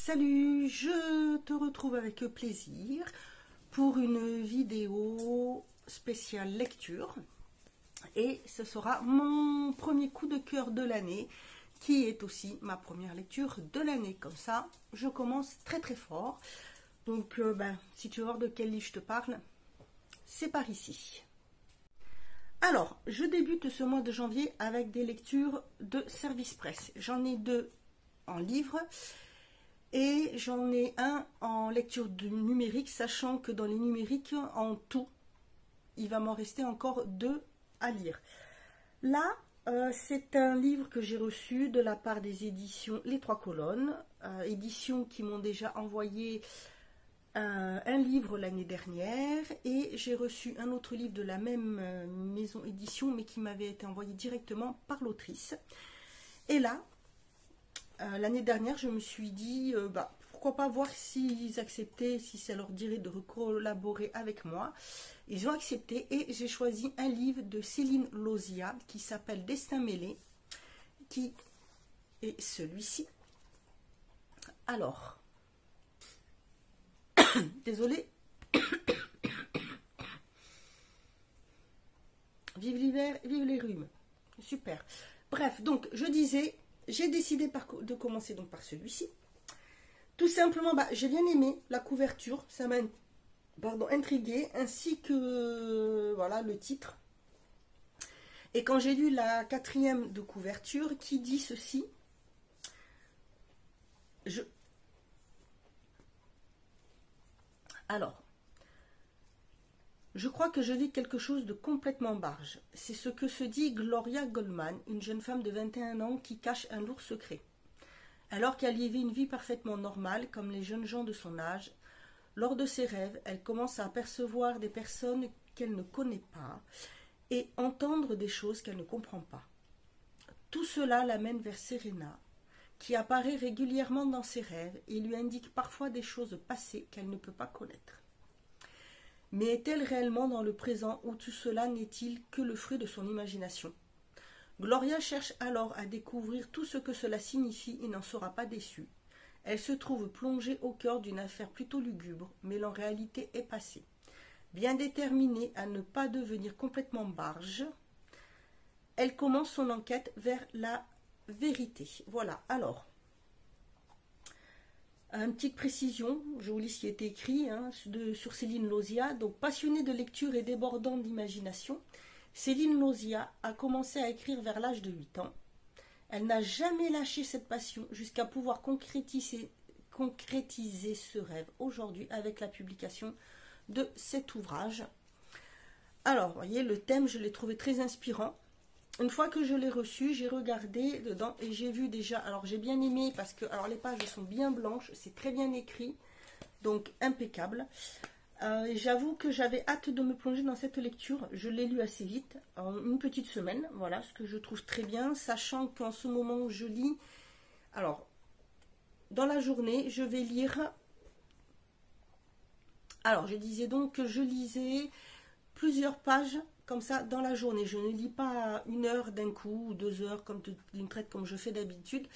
Salut, je te retrouve avec plaisir pour une vidéo spéciale lecture et ce sera mon premier coup de cœur de l'année qui est aussi ma première lecture de l'année. Comme ça, je commence très très fort. Donc, si tu veux voir de quel livre je te parle, c'est par ici. Alors, je débute ce mois de janvier avec des lectures de Service Presse. J'en ai deux en livre et j'en ai un en lecture de numérique, sachant que dans les numériques, en tout, il va m'en rester encore deux à lire. Là, c'est un livre que j'ai reçu de la part des éditions Les Trois Colonnes, éditions qui m'ont déjà envoyé un livre l'année dernière, et j'ai reçu un autre livre de la même maison édition, mais qui m'avait été envoyé directement par l'autrice. Et là, l'année dernière, je me suis dit, pourquoi pas voir s'ils acceptaient, si ça leur dirait de collaborer avec moi. Ils ont accepté et j'ai choisi un livre de Céline Lauziat qui s'appelle Destin mêlé, qui est celui-ci. Alors, désolée. Vive l'hiver, vive les rhumes. Super. Bref, donc je disais, j'ai décidé de commencer donc par celui-ci. Tout simplement, j'ai bien aimé la couverture, ça m'a intriguée, ainsi que voilà le titre. Et quand j'ai lu la quatrième de couverture qui dit ceci, je crois que je vis quelque chose de complètement barge. C'est ce que se dit Gloria Goldman, une jeune femme de 21 ans qui cache un lourd secret. Alors qu'elle vivait une vie parfaitement normale, comme les jeunes gens de son âge, lors de ses rêves, elle commence à apercevoir des personnes qu'elle ne connaît pas et entendre des choses qu'elle ne comprend pas. Tout cela l'amène vers Serena, qui apparaît régulièrement dans ses rêves et lui indique parfois des choses passées qu'elle ne peut pas connaître. Mais est-elle réellement dans le présent où tout cela n'est-il que le fruit de son imagination? Gloria cherche alors à découvrir tout ce que cela signifie et n'en sera pas déçue. Elle se trouve plongée au cœur d'une affaire plutôt lugubre, mais en réalité est passée. Bien déterminée à ne pas devenir complètement barge, elle commence son enquête vers la vérité. Voilà, alors, une petite précision, je vous lis ce qui est écrit sur Céline Lauziat. Donc, passionnée de lecture et débordante d'imagination, Céline Lauziat a commencé à écrire vers l'âge de 8 ans. Elle n'a jamais lâché cette passion jusqu'à pouvoir concrétiser ce rêve aujourd'hui avec la publication de cet ouvrage. Alors, vous voyez, le thème, je l'ai trouvé très inspirant. Une fois que je l'ai reçu, j'ai regardé dedans et j'ai vu déjà, alors j'ai bien aimé parce que les pages sont bien blanches, c'est très bien écrit, donc impeccable. J'avoue que j'avais hâte de me plonger dans cette lecture. Je l'ai lu assez vite, en une petite semaine. Voilà, ce que je trouve très bien, sachant qu'en ce moment où je lis, alors, dans la journée, je vais lire... Alors, je disais donc que je lisais plusieurs pages comme ça dans la journée. Je ne lis pas 1 heure d'un coup ou 2 heures d'une traite comme je fais d'habitude.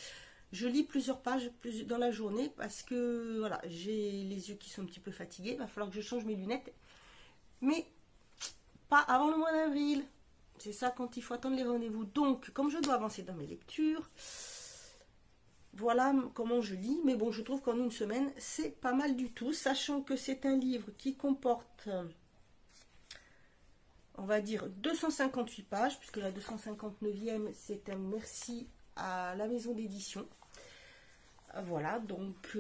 Je lis plusieurs pages dans la journée parce que voilà, j'ai les yeux qui sont un petit peu fatigués. Il va falloir que je change mes lunettes. Mais pas avant le mois d'avril. C'est ça quand il faut attendre les rendez-vous. Donc, comme je dois avancer dans mes lectures, voilà comment je lis. Mais bon, je trouve qu'en une semaine, c'est pas mal du tout. Sachant que c'est un livre qui comporte, on va dire, 258 pages. Puisque la 259e, c'est un merci à la maison d'édition. Voilà, donc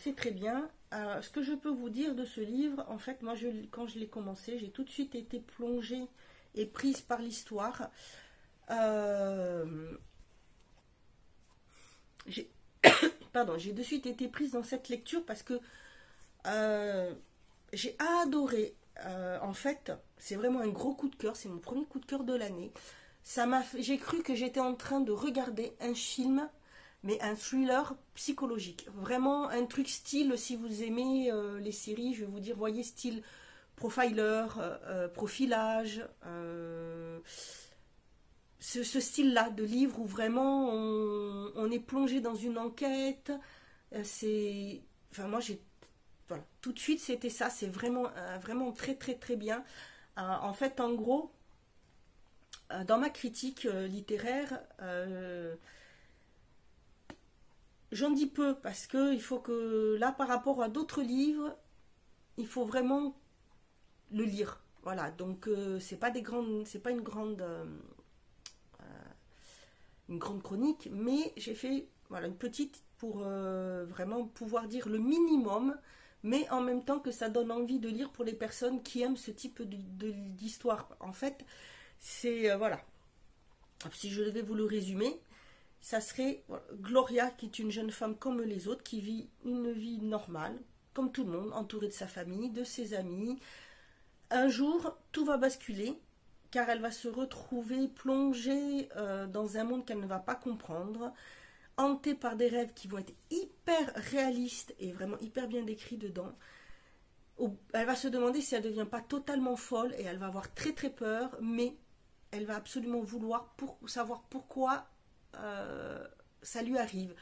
c'est très bien. Ce que je peux vous dire de ce livre, en fait, moi, quand je l'ai commencé, j'ai tout de suite été plongée et prise par l'histoire. J'ai de suite été prise dans cette lecture parce que j'ai adoré. En fait, c'est vraiment un gros coup de cœur. C'est mon premier coup de cœur de l'année. J'ai cru que j'étais en train de regarder un film, mais un thriller psychologique. Vraiment un truc style, si vous aimez les séries, je vais vous dire, voyez, style profiler, profilage, ce style-là de livre où vraiment on est plongé dans une enquête Enfin, moi, voilà, tout de suite, c'était ça. C'est vraiment, vraiment très, très, très bien. En fait, en gros, dans ma critique littéraire, j'en dis peu parce que il faut que, là, par rapport à d'autres livres, il faut vraiment le lire. Voilà, donc c'est pas une grande chronique, mais j'ai fait voilà, une petite pour vraiment pouvoir dire le minimum, mais en même temps que ça donne envie de lire pour les personnes qui aiment ce type d'histoire. En fait, c'est voilà. Si je devais vous le résumer, ça serait voilà, Gloria, qui est une jeune femme comme les autres, qui vit une vie normale, comme tout le monde, entourée de sa famille, de ses amis. Un jour, tout va basculer, car elle va se retrouver plongée dans un monde qu'elle ne va pas comprendre, hantée par des rêves qui vont être hyper réalistes et vraiment hyper bien décrits dedans. Elle va se demander si elle ne devient pas totalement folle et elle va avoir très très peur, mais elle va absolument vouloir savoir pourquoi ça lui arrive.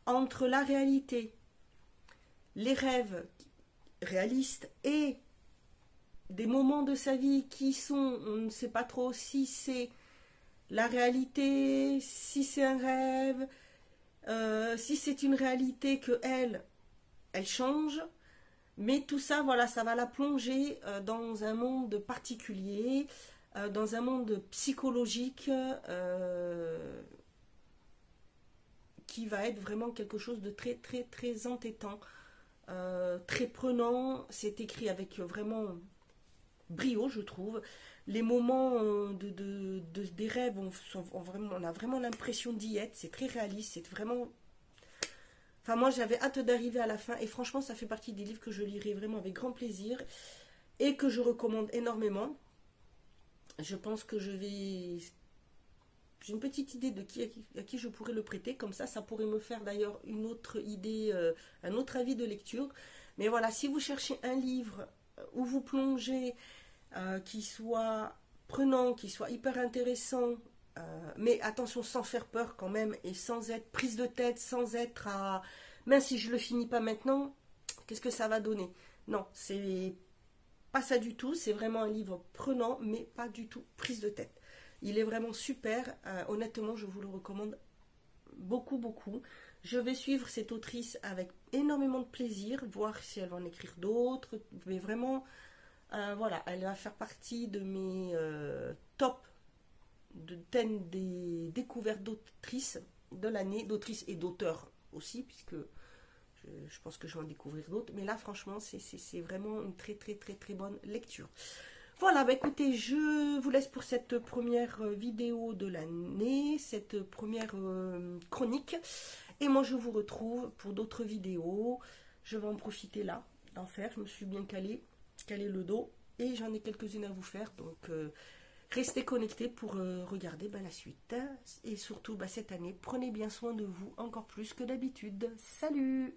Entre la réalité, les rêves réalistes et des moments de sa vie qui sont, on ne sait pas trop si c'est la réalité, si c'est un rêve, si c'est une réalité que elle change, mais tout ça, voilà, ça va la plonger dans un monde particulier, dans un monde psychologique qui va être vraiment quelque chose de très très très entêtant, très prenant. C'est écrit avec vraiment brio, je trouve. Les moments des rêves, on a vraiment l'impression d'y être. C'est très réaliste, c'est vraiment... Enfin, moi, j'avais hâte d'arriver à la fin. Et franchement, ça fait partie des livres que je lirai vraiment avec grand plaisir. Et que je recommande énormément. Je pense que j'ai une petite idée de à qui je pourrais le prêter. Comme ça pourrait me faire d'ailleurs une autre idée, un autre avis de lecture. Mais voilà, si vous cherchez un livre où vous plongez, qui soit prenant, qui soit hyper intéressant, mais attention, sans faire peur quand même, et sans être prise de tête, sans être à... Même si je le finis pas maintenant, qu'est-ce que ça va donner? Non, c'est pas ça du tout, c'est vraiment un livre prenant, mais pas du tout prise de tête. Il est vraiment super, honnêtement, je vous le recommande beaucoup, beaucoup. Je vais suivre cette autrice avec énormément de plaisir, voir si elle va en écrire d'autres, mais vraiment, voilà, elle va faire partie de mes top de 10 des découvertes d'autrices de l'année, d'autrices et d'auteurs aussi, puisque je pense que je vais en découvrir d'autres. Mais là, franchement, c'est vraiment une très, très, très, très bonne lecture. Voilà, bah écoutez, je vous laisse pour cette première vidéo de l'année, cette première chronique. Et moi, je vous retrouve pour d'autres vidéos. Je vais en profiter là, d'en faire. Je me suis bien calé le dos. Et j'en ai quelques-unes à vous faire. Donc, restez connectés pour regarder la suite. Et surtout, cette année, prenez bien soin de vous encore plus que d'habitude. Salut!